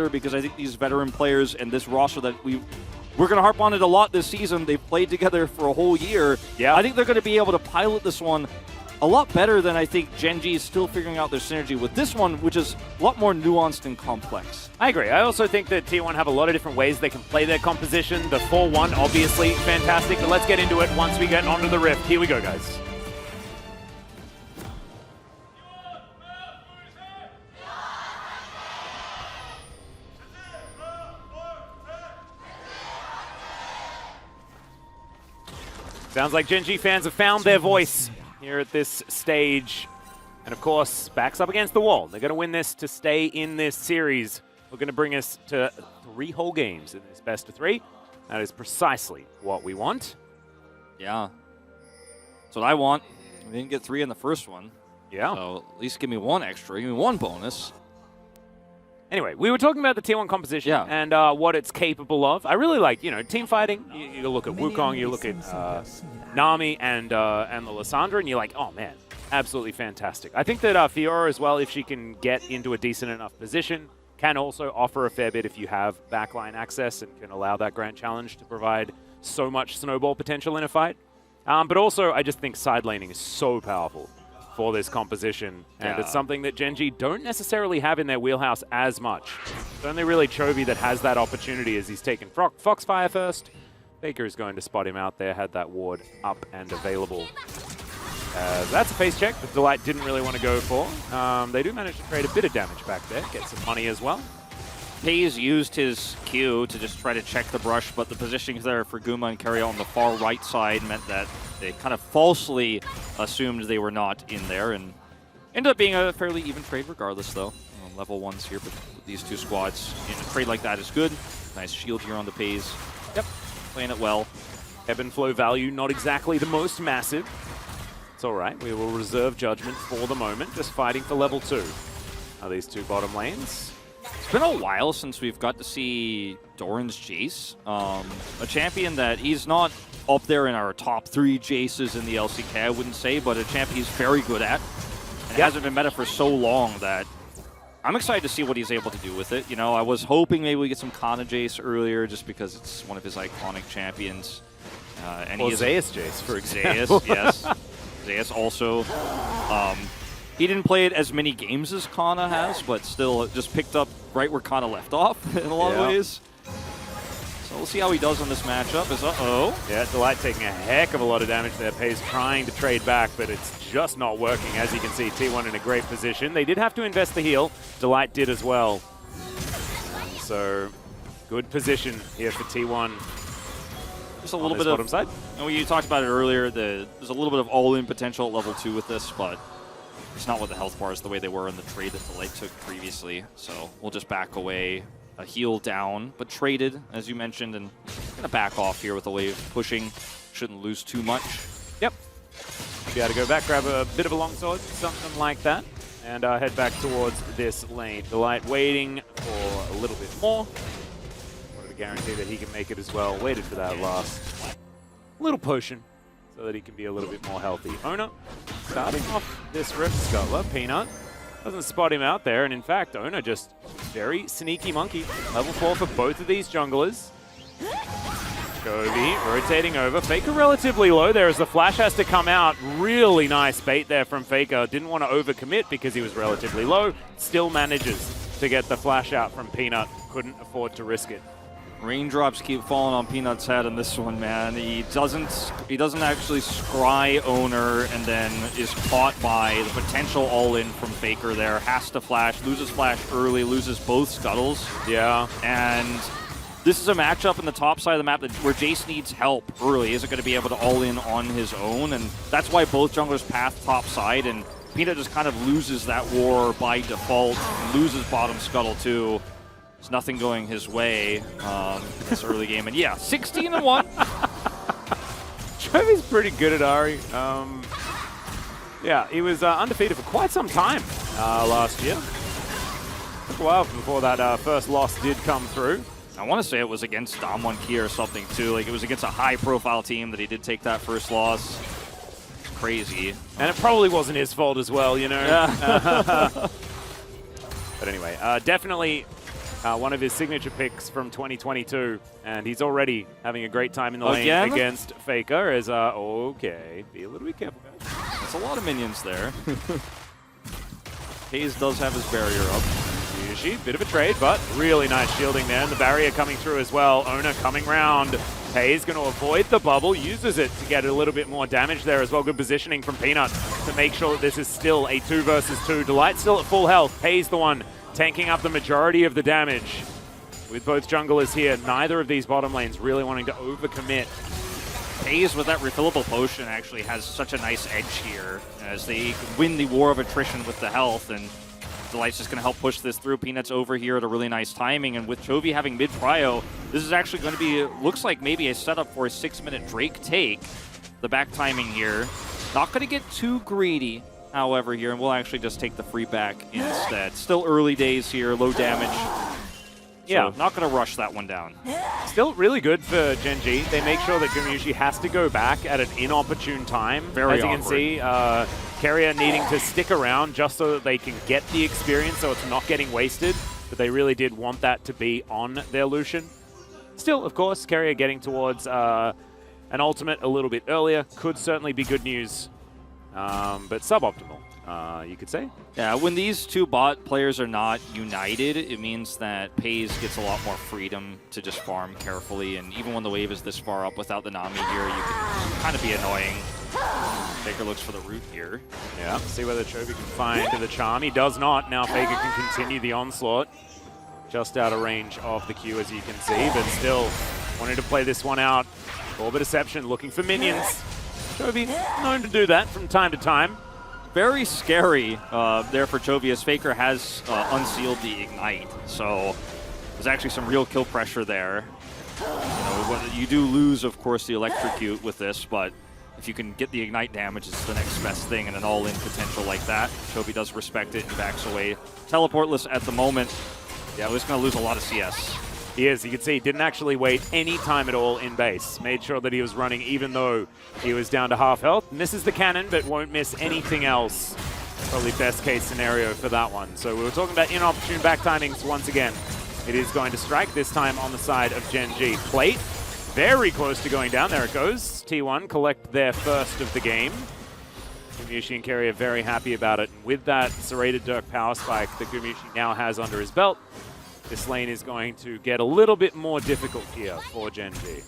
together because I think these veteran players and this roster that we're going to harp on it a lot this season. They've played together for a whole year. Yeah. I think they're going to be able to pilot this one a lot better than I think Gen G is still figuring out their synergy with this one, which is a lot more nuanced and complex. I agree. I also think that T1 have a lot of different ways they can play their composition. The 4-1, obviously, fantastic. But let's get into it once we get onto the Rift. Here we go, guys. Sounds like Gen G fans have found their voice here at this stage. And of course, backs up against the wall. They're going to win this to stay in this series. We're going to bring us to 3 whole games in this best of 3. That is precisely what we want. Yeah. That's what I want. We didn't get 3 in the first one. Yeah. So at least give me 1 extra. Give me 1 bonus. Anyway, we were talking about the T1 composition and what it's capable of. I really like, team fighting. You look at Wukong, you look at Nami and the Lissandra, and you're like, oh man, absolutely fantastic. I think that Fiora as well, if she can get into a decent enough position, can also offer a fair bit if you have backline access and can allow that Grand Challenge to provide so much snowball potential in a fight. But also, I just think side laning is so powerful for this composition, and it's something that Gen G don't necessarily have in their wheelhouse as much. It's only really Chovy that has that opportunity as he's taken Foxfire first. Faker is going to spot him out there, had that ward up and available. That's a face check that Delight didn't really want to go for. They do manage to trade a bit of damage back there, get some money as well. Hayes used his Q to just try to check the brush, but the positionings there for Guma and Keria on the far right side meant that they kind of falsely assumed they were not in there, and ended up being a fairly even trade regardless, though. Level 1s here with these 2 squads. And a trade like that is good. Nice shield here on the Pays. Yep, playing it well. Ebb and flow value, not exactly the most massive. It's all right. We will reserve judgment for the moment, just fighting for level 2. Now these 2 bottom lanes. It's been a while since we've got to see Doran's Jace. A champion that he's not up there in our top 3 Jaces in the LCK, I wouldn't say, but a champion he's very good at. And it hasn't been meta for so long that I'm excited to see what he's able to do with it. I was hoping maybe we get some Kana Jace earlier just because it's one of his iconic champions. And he is Zeus Jace, for example. Zeus, yes. Zeus also. He didn't play it as many games as Kana has, but still just picked up right where Kana left off in a lot of ways. So we'll see how he does on this matchup. Yeah, Delight taking a heck of a lot of damage there. Pays trying to trade back, but it's just not working. As you can see, T1 in a great position. They did have to invest the heal. Delight did as well. So good position here for T1. Just a little bit of bottom side. You talked about it earlier. There's a little bit of all-in potential at level 2 with this, but it's not with the health bars the way they were in the trade that Delight took previously. So we'll just back away, a heal down, but traded, as you mentioned, and going to back off here with the wave pushing. Shouldn't lose too much. Yep. Be able to go back, grab a bit of a longsword, something like that, and head back towards this lane. Delight waiting for a little bit more. Wanted to guarantee that he can make it as well. Waited for that last little potion so that he can be a little bit more healthy. Ona starting off this Rift Scuttler. Peanut doesn't spot him out there, and in fact, Ona just very sneaky monkey. Level 4 for both of these junglers. Chovy rotating over. Faker relatively low there as the flash has to come out. Really nice bait there from Faker. Didn't want to overcommit because he was relatively low. Still manages to get the flash out from Peanut. Couldn't afford to risk it. Raindrops keep falling on Peanut's head in this one, man. He doesn't actually scry Owner and then is caught by the potential all-in from Faker there. Has to flash, loses flash early, loses both scuttles. Yeah. And this is a matchup in the top side of the map where Jace needs help early. Isn't going to be able to all-in on his own, and that's why both junglers path top side, and Peanut just kind of loses that war by default, loses bottom scuttle too. There's nothing going his way this early game. And yeah, 16-1. Chovy's pretty good at Ahri. Yeah, he was undefeated for quite some time last year. Took a while before that first loss did come through. I want to say it was against Damwon or something too. Like it was against a high-profile team that he did take that first loss. It's crazy. And it probably wasn't his fault as well, you know. Yeah. But anyway, definitely one of his signature picks from 2022, and he's already having a great time in the lane against Faker. As okay, be a little bit careful, guys. That's a lot of minions there. Hayes does have his barrier up. Yushi, bit of a trade, but really nice shielding there, and the barrier coming through as well. Oner coming round. Hayes going to avoid the bubble, uses it to get a little bit more damage there as well. Good positioning from Peanut to make sure that this is still a 2 versus 2. Delight still at full health. Hayes the one tanking up the majority of the damage. With both junglers here, neither of these bottom lanes really wanting to overcommit. Hayes with that refillable potion actually has such a nice edge here as they win the war of attrition with the health, and Delight's just going to help push this through. Peanut's over here at a really nice timing, and with Chovy having mid-prio, this is actually going to be, looks like maybe a setup for a 6-minute Drake take. The back timing here. Not going to get too greedy, however, here, and we'll actually just take the free back instead. Still early days here, low damage. Yeah, so not going to rush that one down. Still really good for Gen G. They make sure that Gumayusi has to go back at an inopportune time. Very As you awkward. can see, Keria needing to stick around just so that they can get the experience so it's not getting wasted. But they really did want that to be on their Lucian. Still, of course, Keria getting towards an ultimate a little bit earlier could certainly be good news, but suboptimal. You could say. Yeah, when these two bot players are not united, it means that Paze gets a lot more freedom to just farm carefully, and even when the wave is this far up without the Nami here, you can kind of be annoying. Faker looks for the root here. Yeah, see whether Chovy can find the charm. He does not. Now Faker can continue the onslaught. Just out of range of the Q, as you can see, but still wanting to play this one out. Orbit Deception looking for minions. Chovy known to do that from time to time. Very scary there for Chovy, as Faker has unsealed the Ignite. So there's actually some real kill pressure there. You do lose, of course, the Electrocute with this, but if you can get the Ignite damage, it's the next best thing, and an all-in potential like that. Chovy does respect it and backs away. Teleportless at the moment. Yeah, he's going to lose a lot of CS. He is. You can see he didn't actually wait any time at all in base. Made sure that he was running even though he was down to half health. Misses the cannon, but won't miss anything else. Probably best case scenario for that one. So we were talking about inopportune back timings once again. It is going to strike, this time on the side of Gen G. Plate, very close to going down. There it goes. T1 collect their first of the game. Gumayusi and Keria are very happy about it. And with that serrated Dirk power spike that Gumayusi now has under his belt, this lane is going to get a little bit more difficult here for Gen G.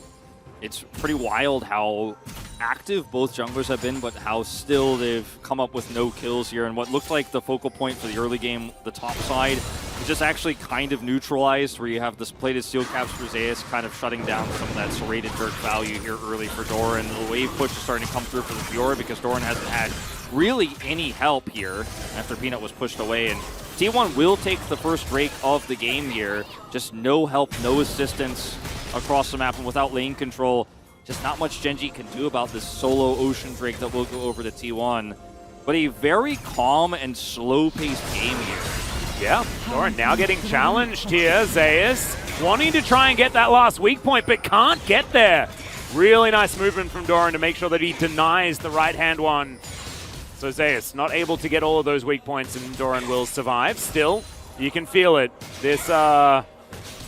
It's pretty wild how active both junglers have been, but how still they've come up with no kills here. And what looked like the focal point for the early game, the top side, is just actually kind of neutralized, where you have this plated steel caps for Zeus kind of shutting down some of that serrated Dirk value here early for Doran. The wave push is starting to come through for the Fiora because Doran hasn't had really any help here after Peanut was pushed away. And T1 will take the first Drake of the game here. Just no help, no assistance across the map, and without lane control, just not much Gen G can do about this solo Ocean Drake that will go over to T1. But a very calm and slow-paced game here. Yeah, Doran now getting challenged here. Zeus wanting to try and get that last weak point, but can't get there. Really nice movement from Doran to make sure that he denies the right-hand one. So Zeus not able to get all of those weak points, and Doran will survive. Still, you can feel it. This,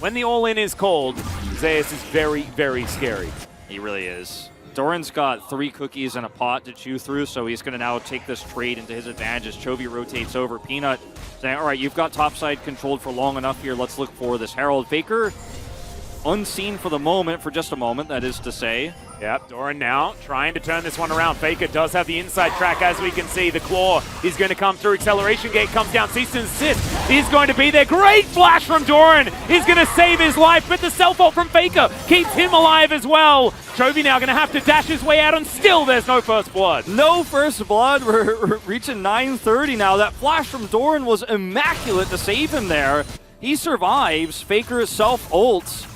when the all-in is called, Zeus is very, very scary. He really is. Doran's got 3 cookies and a pot to chew through, so he's going to now take this trade into his advantage as Chovy rotates over. Peanut saying, all right, you've got topside controlled for long enough here. Let's look for this Herald. Faker unseen for the moment, for just a moment, that is to say. Yep, Doran now trying to turn this one around. Faker does have the inside track, as we can see. The claw is going to come through. Acceleration gate comes down. Cease and assist is going to be there. Great flash from Doran. He's going to save his life, but the self-ult from Faker keeps him alive as well. Chovy now going to have to dash his way out, and still there's no first blood. No first blood. We're reaching 9:30 now. That flash from Doran was immaculate to save him there. He survives. Faker self-ults.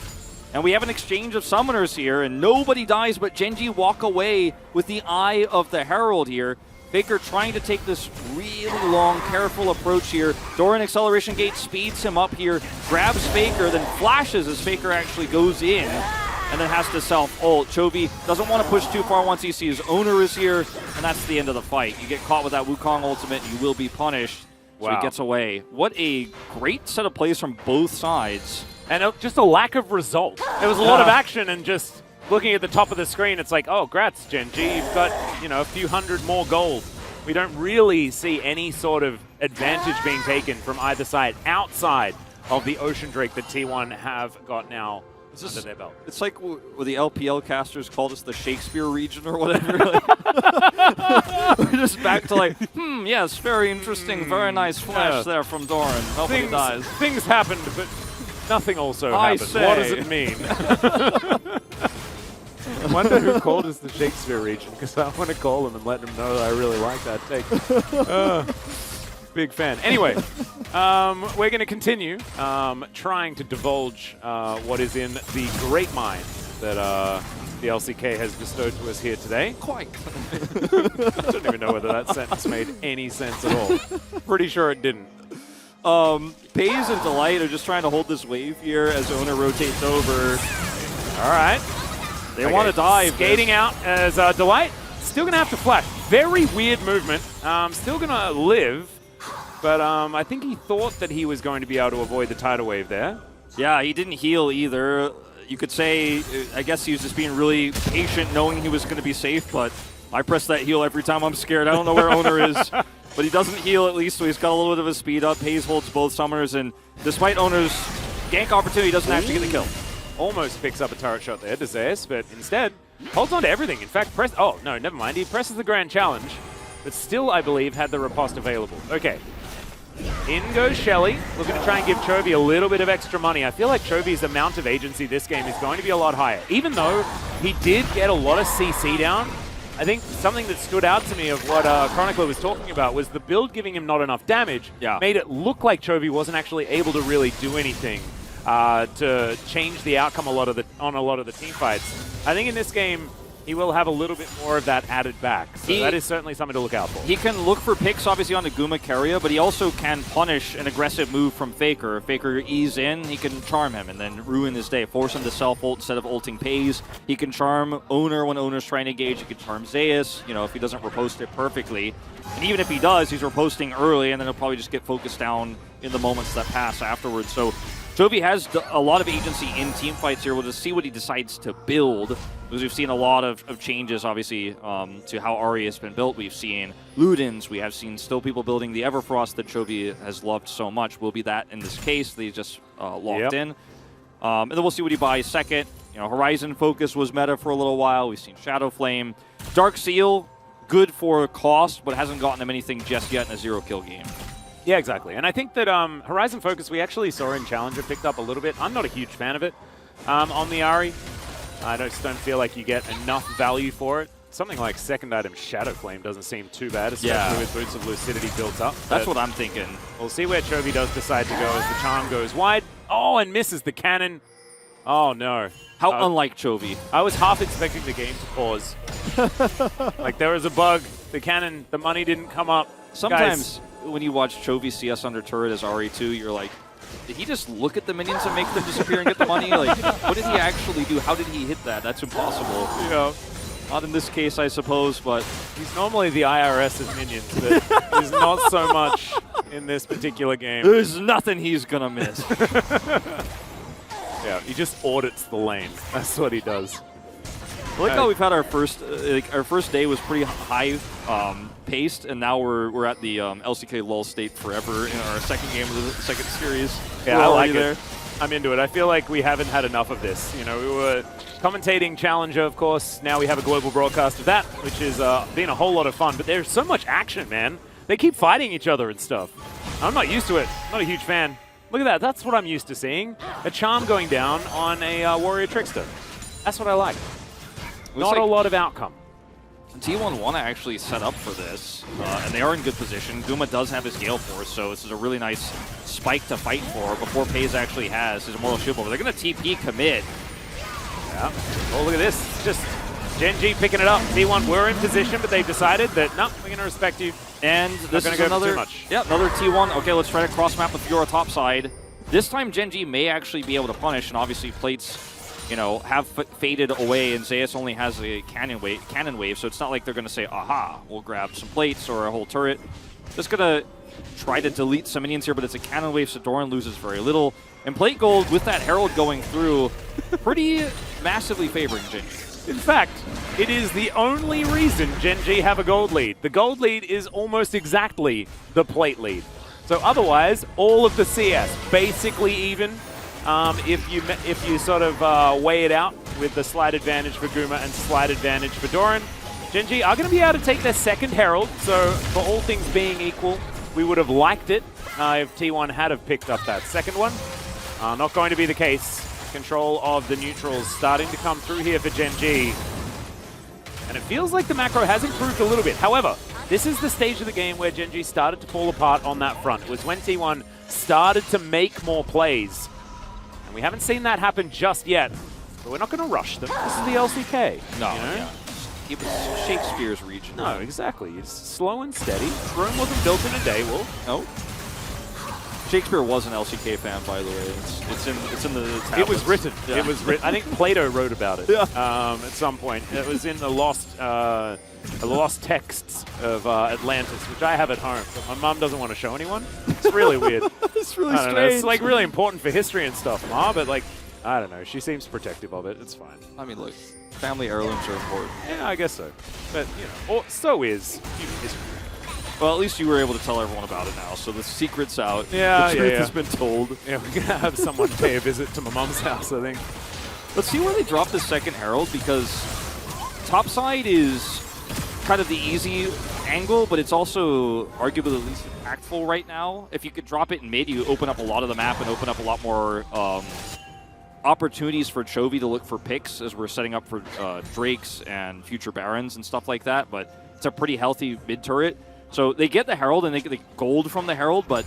And we have an exchange of summoners here, and nobody dies but Gen G walk away with the Eye of the Herald here. Faker trying to take this really long, careful approach here. Doran acceleration gate speeds him up here, grabs Faker, then flashes as Faker actually goes in, and then has to self-ult. Chovy doesn't want to push too far once he sees Oner is here, and that's the end of the fight. You get caught with that Wukong ultimate, you will be punished. So he gets away. What a great set of plays from both sides. And just a lack of result. There was a lot of action, and just looking at the top of the screen, it's like, oh, grats, Gen G. You've got, a few hundred more gold. We don't really see any sort of advantage being taken from either side outside of the Ocean Drake that T1 have got now under their belt. It's like what the LPL casters called us the Shakespeare region or whatever. We're just back to like, yes, very interesting, very nice flash there from Doran. Nobody dies. Things happened, but nothing also happened. What does it mean? I wonder who called us the Shakespeare region, because I want to call them and let them know that I really like that take. Big fan. Anyway, we're going to continue trying to divulge what is in the great mind that the LCK has bestowed to us here today. Quite. I don't even know whether that sentence made any sense at all. Pretty sure it didn't. Paze and Delight are just trying to hold this wave here as Owner rotates over. All right. They want to dive. Skating out as Delight. Still going to have to flash. Very weird movement. Still going to live. But I think he thought that he was going to be able to avoid the tidal wave there. Yeah, he didn't heal either. You could say, I guess he was just being really patient, knowing he was going to be safe, but I press that heal every time I'm scared. I don't know where Owner is, but he doesn't heal at least, so he's got a little bit of a speed up. Hayes holds both summoners, and despite Owner's gank opportunity, he doesn't actually get the kill. Almost picks up a turret shot there to Zeus, but instead holds on to everything. In fact, oh, no, never mind. He presses the Grand Challenge, but still, I believe, had the riposte available. Okay. In goes Shelly, looking to try and give Chovy a little bit of extra money. I feel like Chovy's amount of agency this game is going to be a lot higher. Even though he did get a lot of CC down, I think something that stood out to me of what Chronicler was talking about was the build giving him not enough damage. Made it look like Chovy wasn't actually able to really do anything to change the outcome on a lot of the team fights. I think in this game, he will have a little bit more of that added back. So that is certainly something to look out for. He can look for picks, obviously, on the Guma Keria, but he also can punish an aggressive move from Faker. If Faker ease in, he can charm him and then ruin his day. Force him to self-ult instead of ulting Paze. He can charm Owner when Owner's trying to engage. He can charm Zeus, if he doesn't riposte it perfectly. And even if he does, he's riposting early, and then he'll probably just get focused down in the moments that pass afterwards. So Chovy has a lot of agency in team fights here. We'll just see what he decides to build, because we've seen a lot of changes, obviously, to how Ahri has been built. We've seen Ludens. We have seen still people building the Everfrost that Chovy has loved so much. Will be that in this case. They just locked in. And then we'll see what he buys second. Horizon Focus was meta for a little while. We've seen Shadow Flame. Dark Seal, good for cost, but hasn't gotten him anything just yet in a zero-kill game. Yeah, exactly. And I think that Horizon Focus, we actually saw in Challenger, picked up a little bit. I'm not a huge fan of it on the Ahri. I just don't feel like you get enough value for it. Something like second item Shadow Flame doesn't seem too bad, especially with Boots of Lucidity built up. That's what I'm thinking. We'll see where Chovy does decide to go as the charm goes wide. Oh, and misses the cannon. Oh, no. How unlike Chovy. I was half expecting the game to pause. Like, there was a bug. The cannon, the money didn't come up. Sometimes when you watch Chovy CS under turret as RE2, you're like, did he just look at the minions and make them disappear and get the money? Like, what did he actually do? How did he hit that? That's impossible. Not in this case, I suppose, but he's normally the IRS's minions, but he's not so much in this particular game. There's nothing he's gonna miss. Yeah, he just audits the lane. That's what he does. I like how we've had our first day was pretty high paced, and now we're at the LCK lull state forever in our second game of the second series. Yeah, I like it. I'm into it. I feel like we haven't had enough of this. We were commentating Challenger, of course. Now we have a global broadcast of that, which is been a whole lot of fun. But there's so much action, man. They keep fighting each other and stuff. I'm not used to it. Not a huge fan. Look at that. That's what I'm used to seeing. A charm going down on a Warrior Trickster. That's what I like. Not a lot of outcome. T1 want to actually set up for this, and they are in good position. Guma does have his Gale Force, so this is a really nice spike to fight for before Paze actually has his Immortal Shield Over. They're going to TP commit. Yeah. Oh, look at this. It's just Gen G picking it up. T1 were in position, but they've decided that, no, we're going to respect you. And this is another T1. Okay, let's try to cross-map the Fiora top side. This time, Gen G may actually be able to punish, and obviously plates have faded away, and Zeus only has a cannon wave, so it's not like they're going to say, aha, we'll grab some plates or a whole turret. Just going to try to delete some minions here, but it's a cannon wave, so Doran loses very little. And Plate Gold, with that Herald going through, pretty massively favoring Gen G. In fact, it is the only reason Gen G have a gold lead. The gold lead is almost exactly the plate lead. So otherwise, all of the CS basically even. If you sort of weigh it out with the slight advantage for Guma and slight advantage for Doran, Gen G are going to be able to take their second Herald. So for all things being equal, we would have liked it if T1 had have picked up that second one. Not going to be the case. Control of the neutrals starting to come through here for Gen G. And it feels like the macro has improved a little bit. However, this is the stage of the game where Gen G started to fall apart on that front. It was when T1 started to make more plays. And we haven't seen that happen just yet. But we're not going to rush them. This is the LCK. No, you know? yeah. It was Shakespeare's region. No, exactly. It's slow and steady. Rome wasn't built in a day, Wolf. No. Shakespeare was an LCK fan, by the way. It's in the tablets. It was written. Yeah. It was written. I think Plato wrote about it at some point. It was in the lost texts of Atlantis, which I have at home, but my mum doesn't want to show anyone. It's really weird. It's really strange. Know, it's like really important for history and stuff, Ma, but like, I don't know. She seems protective of it. It's fine. I mean, look, family heirlooms are important. Yeah, I guess so. But, you know, so is human history. Well, at least you were able to tell everyone about it now, so the secret's out. Yeah, the truth has been told. Yeah, we're going to have someone pay a visit to my mom's house, I think. Let's see where they drop the second Herald, because topside is kind of the easy angle, but it's also arguably the least impactful right now. If you could drop it in mid, you open up a lot of the map and open up a lot more opportunities for Chovy to look for picks as we're setting up for Drakes and future Barons and stuff like that, but it's a pretty healthy mid turret. So they get the Herald and they get the gold from the Herald, but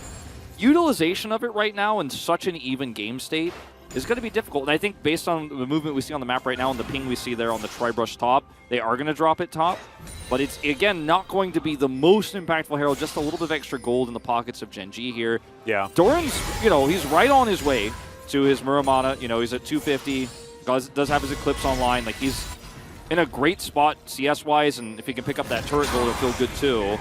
utilization of it right now in such an even game state is going to be difficult. And I think based on the movement we see on the map right now and the ping we see there on the Tribrush top, they are going to drop it top. But it's, again, not going to be the most impactful Herald, just a little bit of extra gold in the pockets of Gen G here. Yeah. Doran's, he's right on his way to his Muramana. He's at 250, does have his Eclipse online. Like, he's in a great spot CS-wise, and if he can pick up that turret gold, it'll feel good too.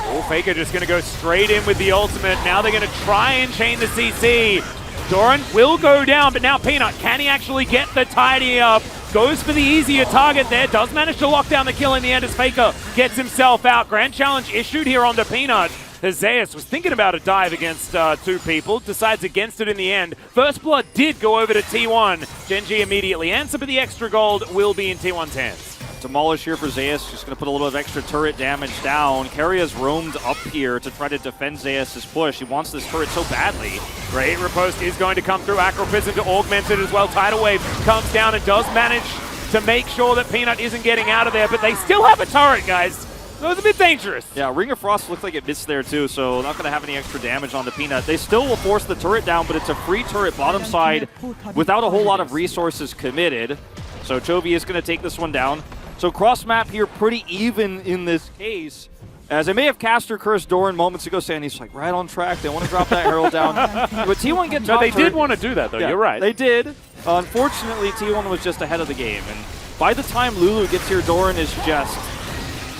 Oh, Faker just going to go straight in with the ultimate. Now they're going to try and chain the CC. Doran will go down, but now Peanut, can he actually get the tidy up? Goes for the easier target there. Does manage to lock down the kill in the end as Faker gets himself out. Grand challenge issued here onto Peanut. Zeus was thinking about a dive against two people, decides against it in the end. First blood did go over to T1. Gen G immediately answer, but the extra gold will be in T1's hands. Demolish here for Zeus, just going to put a little bit of extra turret damage down. Keria has roamed up here to try to defend Zeus' push. He wants this turret so badly. Great riposte is going to come through. Acrophism to augment it as well. Tidal Wave comes down and does manage to make sure that Peanut isn't getting out of there, but they still have a turret, guys. That was a bit dangerous. Yeah, Ring of Frost looked like it missed there too, so not going to have any extra damage on the Peanut. They still will force the turret down, but it's a free turret bottom side without a whole lot of resources committed. So Chovy is going to take this one down. So cross map here pretty even in this case. As I may have caster cursed Doran moments ago, saying he's like right on track. They want to drop that Herald down. But T1 gets No, they did want to do that though. Yeah, you're right. They did. Unfortunately, T1 was just ahead of the game. And by the time Lulu gets here, Doran is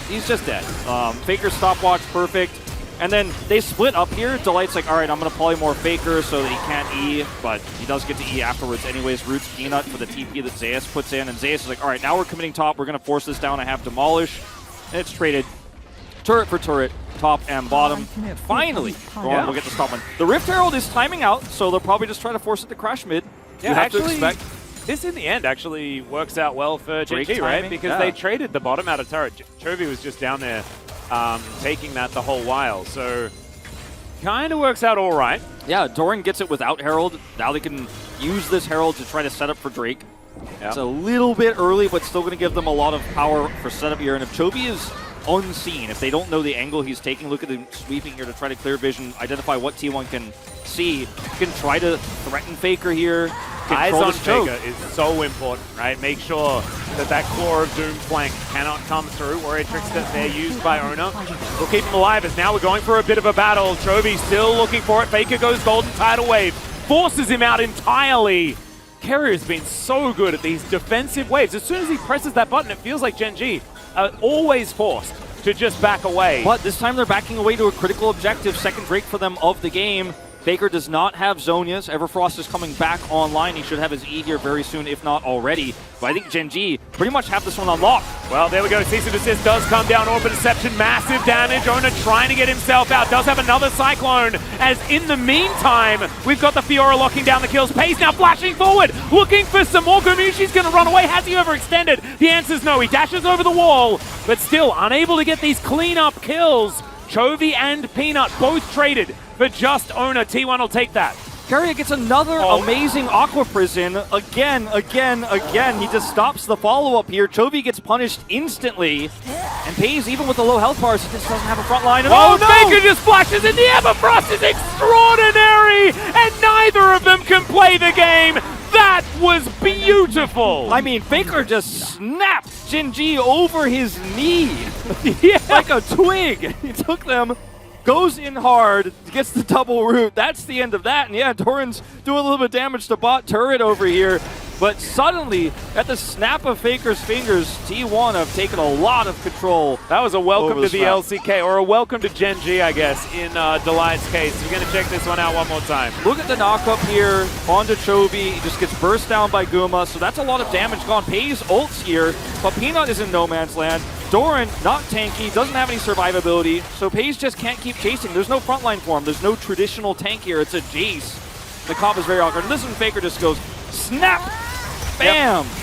he's just dead. Faker's stopwatch perfect. And then they split up here. Delight's like, all right, I'm going to polymorph Faker so that he can't E, but he does get to E afterwards anyways. Roots Peanut for the TP that Zeus puts in, and Zeus is like, all right, now we're committing top. We're going to force this down. I have Demolish. And it's traded turret for turret, top and bottom. Finally, Rowan will get the stop one. The Rift Herald is timing out, so they'll probably just try to force it to crash mid. Yeah, you have actually, to expect. This in the end actually works out well for Gen G, Great right? timing, Because yeah. they traded the bottom out of turret. Chovy was just down there taking that the whole while, so kind of works out all right. Yeah, Doran gets it without Herald. Now they can use this Herald to try to set up for Drake. Yep. It's a little bit early, but still going to give them a lot of power for setup here. And if Chovy is unseen, if they don't know the angle he's taking, look at him sweeping here to try to clear vision, identify what T1 can see. You can try to threaten Faker here. Eyes on Faker is so important, right? Make sure that that Claw of Doom flank cannot come through. Warrior Tricks that they're used by Ona will keep him alive as now we're going for a bit of a battle. Chovy still looking for it. Faker goes Golden Tidal Wave, forces him out entirely. Keria has been so good at these defensive waves. As soon as he presses that button, it feels like Gen G are always forced to just back away. But this time they're backing away to a critical objective, second Drake for them of the game. Faker does not have Zhonya's. Everfrost is coming back online. He should have his E here very soon, if not already. But I think Gen G pretty much have this one unlocked. Well, there we go. Cease and desist does come down. Orb of Deception, massive damage. Ona trying to get himself out. Does have another Cyclone. As in the meantime, we've got the Fiora locking down the kills. Pace now flashing forward, looking for some more. Gomushi's going to run away. Has he overextended? The answer's no. He dashes over the wall, but still unable to get these clean-up kills. Chovy and Peanut both traded for just Ona. T1 will take that. Keria gets another amazing Aqua Prison. Again. He just stops the follow-up here. Chovy gets punished instantly. And FaZe, even with the low health bars, just doesn't have a front line. And no! Faker just flashes in. The Everfrost is extraordinary! And neither of them can play the game. That was beautiful! I mean, Faker just snapped Gen G over his knee. Yeah. Like a twig. He took them. Goes in hard, gets the double root. That's the end of that. And yeah, Doran's doing a little bit of damage to bot turret over here. But suddenly, at the snap of Faker's fingers, T1 have taken a lot of control. That was a welcome to the map. LCK, or a welcome to Gen G, I guess, in Delight's case. We're going to check this one out one more time. Look at the knock-up here onto Chovy. He just gets burst down by Guma, so that's a lot of damage gone. FaZe ults here, but Peanut is in no man's land. Doran, not tanky, doesn't have any survivability, so FaZe just can't keep chasing. There's no frontline for him. There's no traditional tank here. It's a Jace. The comp is very awkward. And this one, Faker just goes, snap, bam. Yep.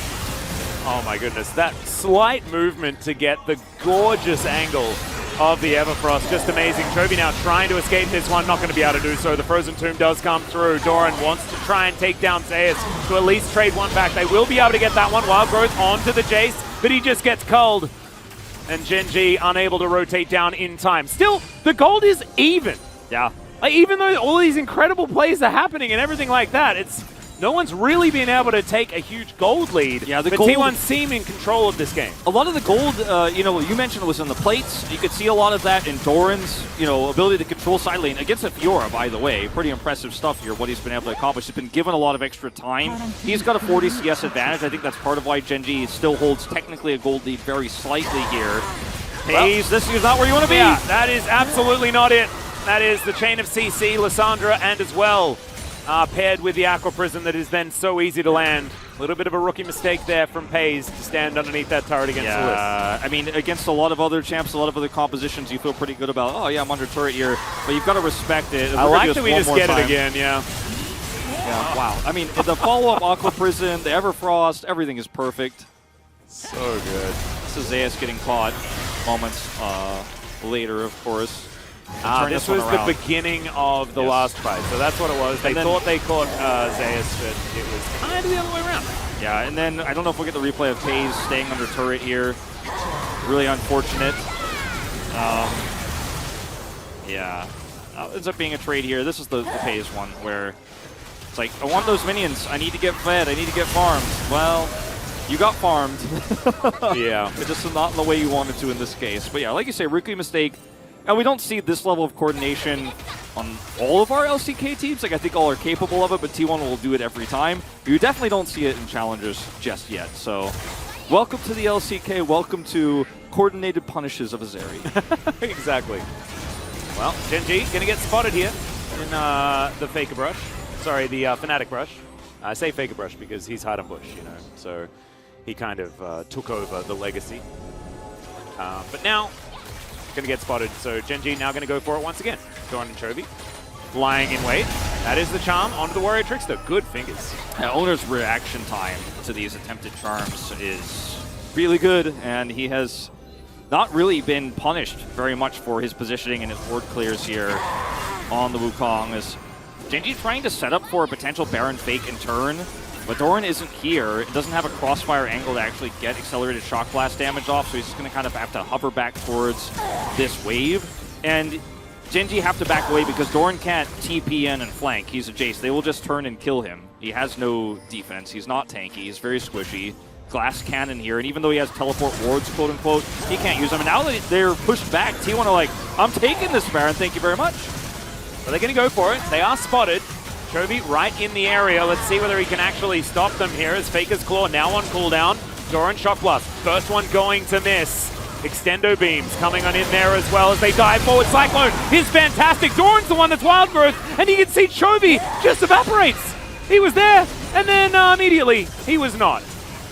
Oh my goodness, that slight movement to get the gorgeous angle of the Everfrost, just amazing. Chovy now trying to escape this one, not going to be able to do so. The Frozen Tomb does come through. Doran wants to try and take down Zeus to at least trade one back. They will be able to get that one. Wild Growth onto the Jace, but he just gets culled. And Gen G unable to rotate down in time. Still, the gold is even. Yeah. Like, even though all these incredible plays are happening and everything like that, it's no one's really been able to take a huge gold lead. Yeah, the but gold, T1 seem in control of this game. A lot of the gold, you mentioned was in the plates. You could see a lot of that in Doran's, ability to control side lane against a Fiora, by the way. Pretty impressive stuff here, what he's been able to accomplish. He's been given a lot of extra time. He's got a 40 CS advantage. I think that's part of why Gen G still holds technically a gold lead very slightly here. FaZe, this is not where you want to be. Yeah, that is absolutely not it. That is the chain of CC, Lissandra, and as well paired with the Aqua Prison that is then so easy to land. A little bit of a rookie mistake there from FaZe to stand underneath that turret against the list. I mean, against a lot of other champs, a lot of other compositions, you feel pretty good about, oh yeah, I'm under turret here, but you've got to respect it. I like that we just get it again, Yeah, wow. I mean, the follow-up Aqua Prison, the Everfrost, everything is perfect. So good. This is Zeus getting caught moments later, of course. This was the beginning of the last fight, so that's what it was. They thought they caught Zeus, but it was kind of the other way around. Yeah, and then I don't know if we'll get the replay of FaZe staying under turret here. Really unfortunate. Ends up being a trade here. This is the FaZe one where it's like, I want those minions. I need to get fed. I need to get farmed. Well, you got farmed. Yeah. It's just not in the way you wanted to in this case. But yeah, like you say, rookie mistake. And we don't see this level of coordination on all of our LCK teams. Like, I think all are capable of it, but T1 will do it every time. You definitely don't see it in Challengers just yet. So, welcome to the LCK. Welcome to coordinated punishes of Azeri. Exactly. Well, Gen G going to get spotted here in the Faker Brush. Sorry, the Fnatic Brush. I say Faker Brush because he's hide and bush, So, he kind of took over the legacy. But now, going to get spotted, so Gen G now going to go for it once again. Doran and Chovy lying in wait. That is the charm onto the Warrior Trickster. Good fingers. Owner's reaction time to these attempted charms is really good, and he has not really been punished very much for his positioning and his ward clears here on the Wukong. As Gen G trying to set up for a potential Baron fake and turn, but Doran isn't here. It doesn't have a crossfire angle to actually get accelerated shock blast damage off, so he's just going to kind of have to hover back towards this wave. And Gen G have to back away because Doran can't TP in and flank. He's a Jace. They will just turn and kill him. He has no defense. He's not tanky. He's very squishy. Glass cannon here, and even though he has teleport wards, quote-unquote, he can't use them. And now that they're pushed back, T1 are like, I'm taking this Baron, thank you very much. Well, they're going to go for it. They are spotted. Chovy right in the area. Let's see whether he can actually stop them here as Faker's Claw now on cooldown. Doran Shock Blast. First one going to miss. Extendo beams coming on in there as well as they dive forward. Cyclone is fantastic. Doran's the one that's wild growth, and you can see Chovy just evaporates. He was there, and then immediately he was not.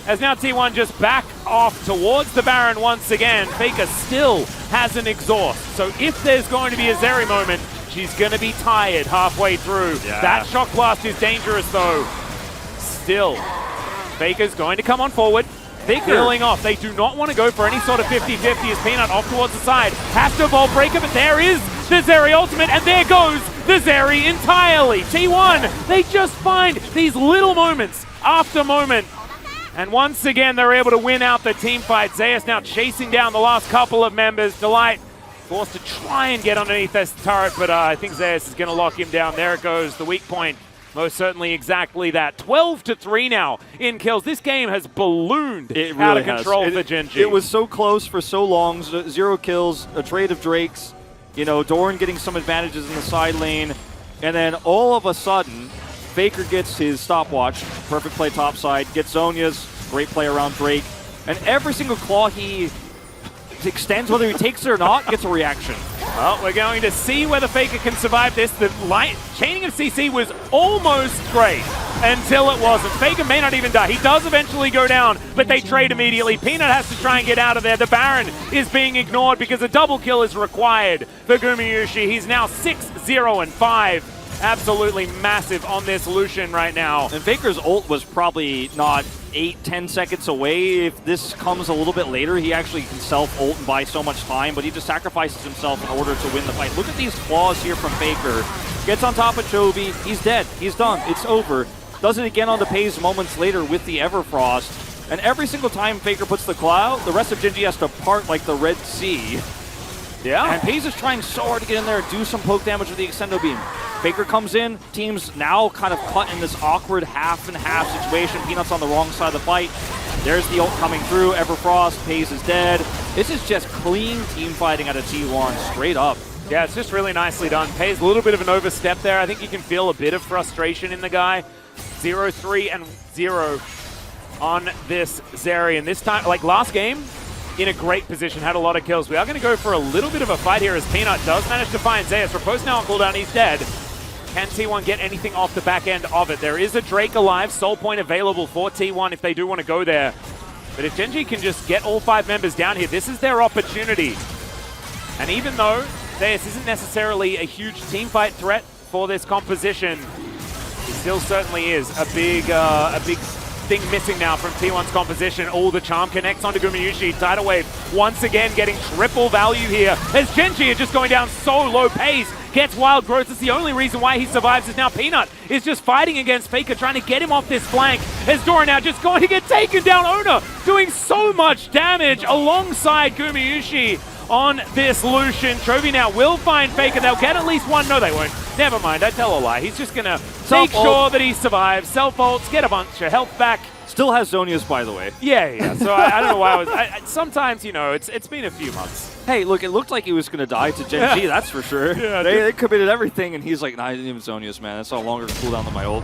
As now T1 just back off towards the Baron once again. Faker still has an exhaust, so if there's going to be a Zeri moment, she's going to be tired halfway through. Yeah. That Shock Blast is dangerous though. Still, Faker's going to come on forward. They're peeling off. They do not want to go for any sort of 50-50 as Peanut off towards the side. Has to Vault Breaker, but there is the Zeri ultimate, and there goes the Zeri entirely. T1, they just find these little moments after moment. And once again, they're able to win out the team fight. Zeus now chasing down the last couple of members. Delight forced to try and get underneath this turret, but I think Zeus is going to lock him down. There it goes, the weak point. Most certainly exactly that. 12-3 now in kills. This game has ballooned out of control for Gen G. It was so close for so long. 0 kills, a trade of Drakes. You know, Doran getting some advantages in the side lane. And then all of a sudden, Faker gets his stopwatch. Perfect play topside. Gets Zhonya's. Great play around Drake. And every single claw he extends, whether he takes it or not, gets a reaction. Well, we're going to see whether Faker can survive this. The chaining of CC was almost great until it wasn't. Faker may not even die. He does eventually go down, but they trade immediately. Peanut has to try and get out of there. The Baron is being ignored because a double kill is required for Gumayusi. He's now 6-0-5. Absolutely massive on this Lucian right now. And Faker's ult was probably not 8-10 seconds away. If this comes a little bit later, he actually can self-ult and buy so much time, but he just sacrifices himself in order to win the fight. Look at these claws here from Faker. Gets on top of Chovy. He's dead. He's done. It's over. Does it again on the Pays moments later with the Everfrost. And every single time Faker puts the claw out, the rest of Gen G has to part like the Red Sea. Yeah. And Pays is trying so hard to get in there and do some poke damage with the Extendo Beam. Faker comes in, team's now kind of cut in this awkward half and half situation. Peanut's on the wrong side of the fight. There's the ult coming through. Everfrost, Pays is dead. This is just clean team fighting out of T1, straight up. Yeah, it's just really nicely done. Pays a little bit of an overstep there. I think you can feel a bit of frustration in the guy. 0-3-0 on this Zeri. And this time, like last game, in a great position, had a lot of kills. We are going to go for a little bit of a fight here as Peanut does manage to find Zeus. Riposte now on cooldown, he's dead. Can T1 get anything off the back end of it? There is a Drake alive, soul point available for T1 if they do want to go there. But if Gen G can just get all 5 members down here, this is their opportunity. And even though Zeus isn't necessarily a huge teamfight threat for this composition, he still certainly is a big thing missing now from T1's composition. All the charm connects onto Gumayusi. Tidal Wave once again getting triple value here as Gen G are just going down so low pace. Gets wild growth. It's the only reason why he survives is now Peanut is just fighting against Faker, trying to get him off this flank. As Doran now just going to get taken down. Oner doing so much damage alongside Gumayusi on this Lucian. Chovy now will find Faker. They'll get at least one. No, they won't. Never mind. I tell a lie. He's just going to make sure that he survives. Self-ults, get a bunch of health back. Still has Zhonya's, by the way. Yeah. So I don't know why I was... sometimes, you know, it's been a few months. Hey, look, it looked like he was going to die to Gen G, that's for sure. Yeah, they committed everything, and he's like, nah, I didn't even Zhonya's, man. That's a longer cooldown than my ult.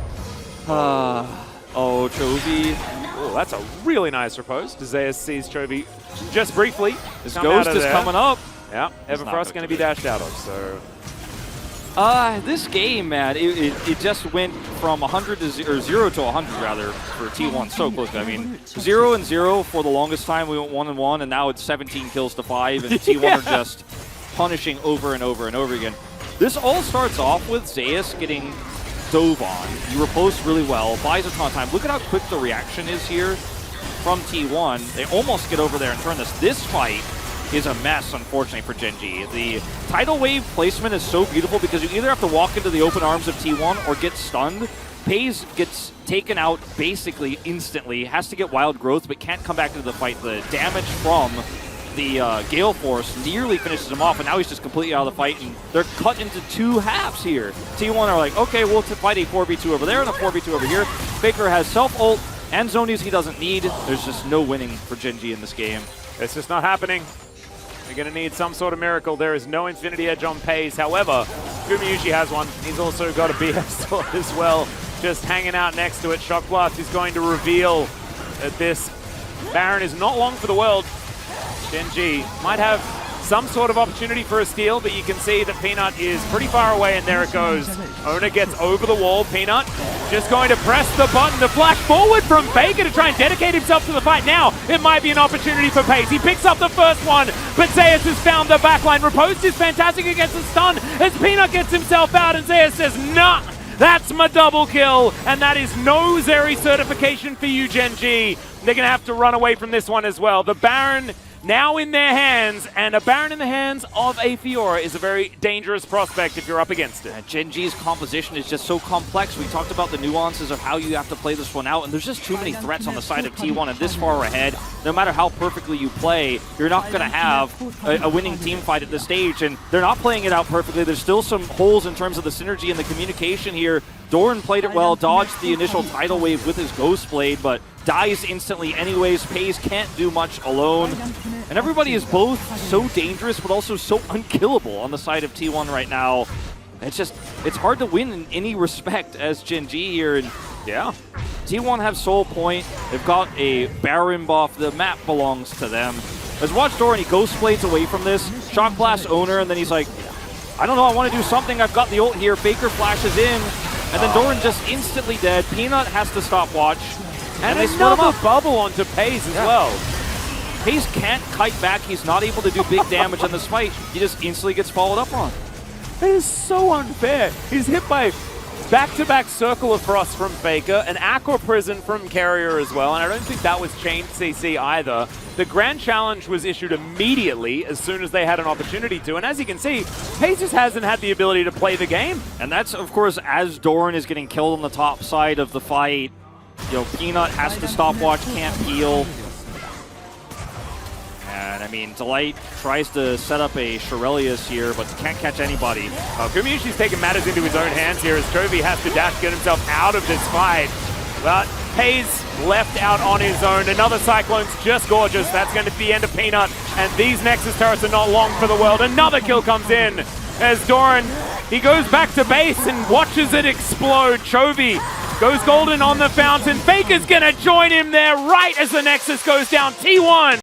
Oh, Chovy. Oh, that's a really nice riposte. Zeus sees Chovy just briefly. His ghost is coming up. Yeah, Everfrost going to be dashed out of, so... This game, man, it just went from 100 to 0 to 100 rather for T1 so quickly. I mean, 0-0 for the longest time. We went 1-1, and now it's 17 kills to 5, and T1 are just punishing over and over and over again. This all starts off with Zeus getting dove on. You riposte really well, buys a ton of time. Look at how quick the reaction is here from T1. They almost get over there and turn this. This fight is a mess, unfortunately, for Gen G. The Tidal Wave placement is so beautiful because you either have to walk into the open arms of T1 or get stunned. Pays gets taken out basically instantly, has to get Wild Growth, but can't come back into the fight. The damage from the Gale Force nearly finishes him off, and now he's just completely out of the fight, and they're cut into 2 halves here. T1 are like, okay, we'll fight a 4v2 over there and a 4v2 over here. Faker has self-ult and Zhonya's he doesn't need. There's just no winning for Gen G in this game. It's just not happening. They're going to need some sort of miracle. There is no Infinity Edge on Pays. However, Gumayusi has one. He's also got a BF sword as well, just hanging out next to it. Shock Blast is going to reveal that this Baron is not long for the world. Gen G might have some sort of opportunity for a steal, but you can see that Peanut is pretty far away, and there it goes. Owner gets over the wall. Peanut just going to press the button. The flash forward from Faker to try and dedicate himself to the fight. Now it might be an opportunity for Pace. He picks up the first one, but Zeus has found the backline. Riposte is fantastic against the stun as Peanut gets himself out, and Zeus says, nah, that's my double kill, and that is no Zeri certification for you, Gen G. They're going to have to run away from this one as well. The Baron now in their hands, and a Baron in the hands of a Fiora is a very dangerous prospect if you're up against it. And Gen G's composition is just so complex. We talked about the nuances of how you have to play this one out, and there's just too many threats on the side of T1 and this far ahead. No matter how perfectly you play, you're not going to have a winning team fight at this stage, and they're not playing it out perfectly. There's still some holes in terms of the synergy and the communication here. Doran played it well, dodged the initial tidal wave with his Ghost Blade, but dies instantly anyways. Pace can't do much alone. And everybody is both so dangerous, but also so unkillable on the side of T1 right now. It's hard to win in any respect as Gen G here. And yeah, T1 have Soul Point. They've got a Baron buff. The map belongs to them. Let's watch Doran. He Ghost Blades away from this. Shock Blast Owner, and then he's like, I don't know, I want to do something. I've got the ult here. Faker flashes in, and then Doran just instantly dead. Peanut has to stop watch. And they split him up. Bubble onto Pace as well. Pace can't kite back. He's not able to do big damage on this fight. He just instantly gets followed up on. It is so unfair. He's hit by back-to-back Circle of Frost from Faker, an Aqua Prison from Carrier as well, and I don't think that was chained CC either. The Grand Challenge was issued immediately as soon as they had an opportunity to, and as you can see, Pace just hasn't had the ability to play the game. And that's, of course, as Doran is getting killed on the top side of the fight. You know, Peanut has to stopwatch, can't heal. And, I mean, Delight tries to set up a Shurelius here, but can't catch anybody. Gumayusi's taking matters into his own hands here as Chovy has to dash get himself out of this fight. But Hayes left out on his own. Another Cyclone's just gorgeous. That's going to be the end of Peanut. And these Nexus turrets are not long for the world. Another kill comes in as Doran, he goes back to base and watches it explode. Chovy goes golden on the fountain. Faker's going to join him there right as the Nexus goes down. T1